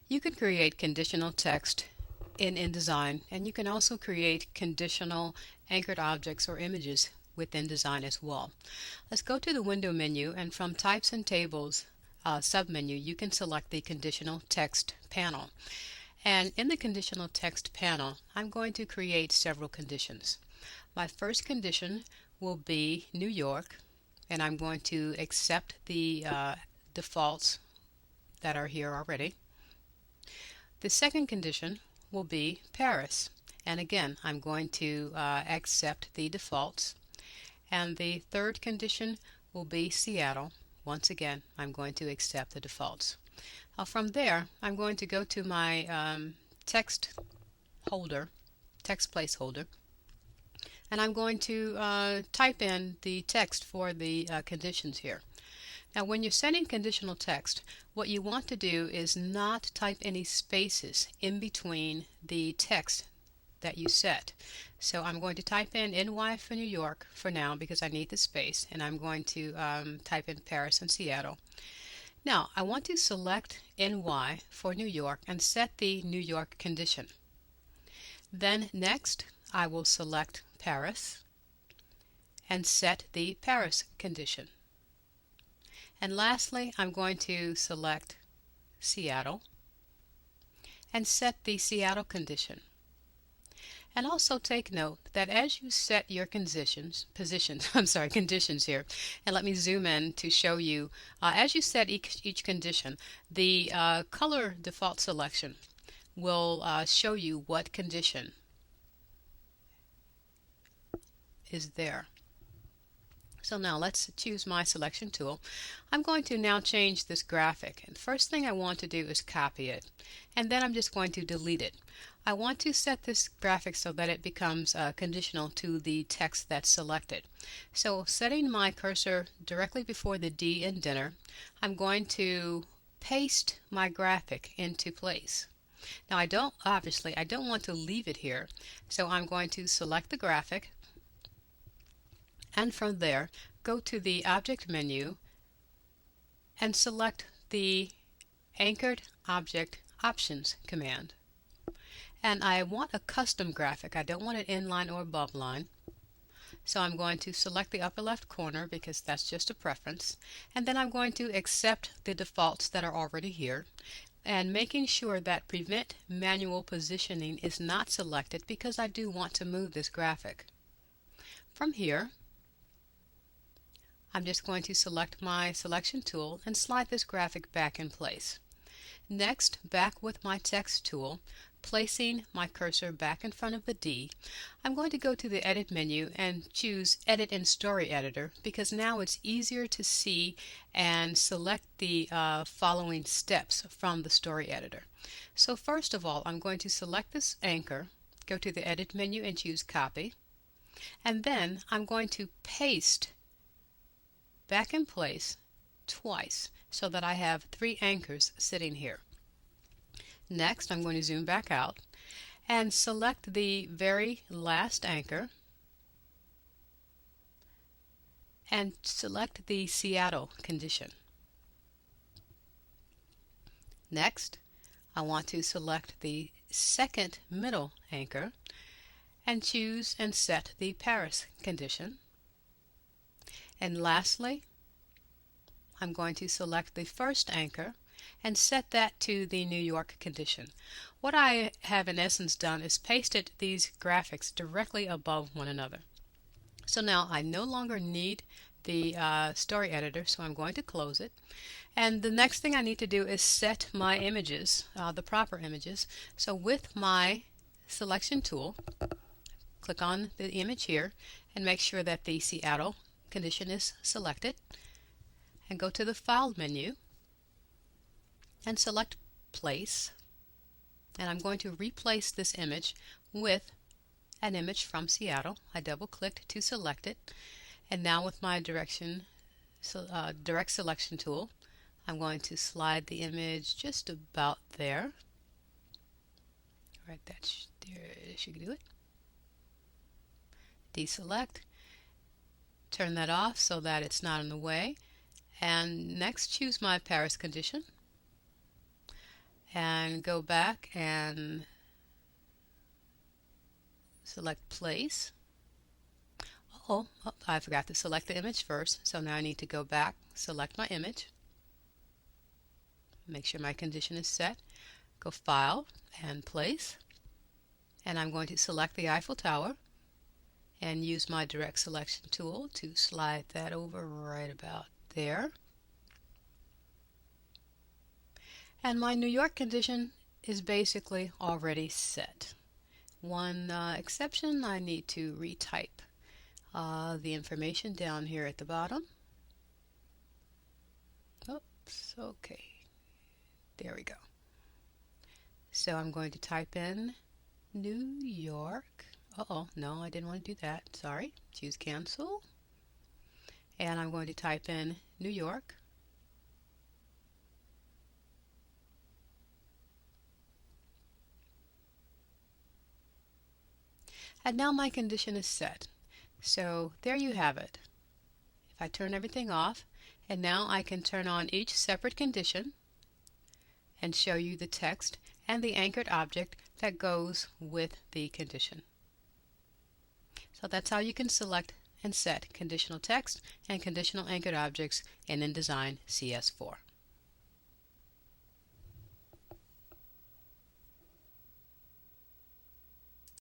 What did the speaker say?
You can create conditional text in InDesign, and you can also create conditional anchored objects or images with InDesign as well. Let's go to the window menu, and from Types and Tables submenu, you can select the Conditional Text panel. And in the Conditional Text panel, I'm going to create several conditions. My first condition will be New York, and I'm going to accept the defaults that are here already. The second condition will be Paris, and again I'm going to accept the defaults. And the third condition will be Seattle. Once again I'm going to accept the defaults. From there I'm going to go to my text placeholder, and I'm going to type in the text for the conditions here. Now when you're setting conditional text, what you want to do is not type any spaces in between the text that you set. So I'm going to type in NY for New York for now because I need the space, and I'm going to type in Paris and Seattle. Now I want to select NY for New York and set the New York condition. Then next I will select Paris and set the Paris condition. And lastly, I'm going to select Seattle and set the Seattle condition. And also take note that as you set your conditions here, and let me zoom in to show you, as you set each condition, the color default selection will show you what condition is there. So now let's choose my selection tool. I'm going to now change this graphic, and first thing I want to do is copy it, and then I'm just going to delete it. I want to set this graphic so that it becomes conditional to the text that's selected. So setting my cursor directly before the D in dinner, I'm going to paste my graphic into place. Now I don't want to leave it here, so I'm going to select the graphic, and from there go to the Object menu and select the Anchored Object Options command. And I want a custom graphic. I don't want it inline or above line. So I'm going to select the upper left corner because that's just a preference. And then I'm going to accept the defaults that are already here, and making sure that Prevent Manual Positioning is not selected because I do want to move this graphic. From here, I'm just going to select my selection tool and slide this graphic back in place. Next, back with my text tool, placing my cursor back in front of the D, I'm going to go to the Edit menu and choose Edit in Story Editor because now it's easier to see and select the following steps from the Story Editor. So first of all, I'm going to select this anchor, go to the Edit menu and choose Copy, and then I'm going to paste back in place twice so that I have 3 anchors sitting here. Next, I'm going to zoom back out and select the very last anchor and select the Seattle condition. Next, I want to select the second middle anchor and choose and set the Paris condition. And lastly, I'm going to select the first anchor and set that to the New York condition. What I have in essence done is pasted these graphics directly above one another. So now I no longer need the story editor, so I'm going to close it. And the next thing I need to do is set my images, the proper images. So with my selection tool, click on the image here and make sure that the Seattle condition is selected, and go to the File menu and select Place, and I'm going to replace this image with an image from Seattle. I double-clicked to select it, and now with my direct selection tool, I'm going to slide the image just about there. Right, that should do it. Deselect. Turn that off so that it's not in the way, and next choose my Paris condition and and go back and select place. I forgot to select the image first, so now I need to go back, select my image, make sure my condition is set, go File and Place, and I'm going to select the Eiffel Tower and use my direct selection tool to slide that over right about there. And my New York condition is basically already set. One exception, I need to retype the information down here at the bottom. Oops, okay, there we go. So I'm going to type in New York. No, I didn't want to do that, sorry. Choose cancel, and I'm going to type in New York. And now my condition is set. So there you have it. If I turn everything off, and now I can turn on each separate condition and show you the text and the anchored object that goes with the condition. So that's how you can select and set conditional text and conditional anchored objects in InDesign CS4.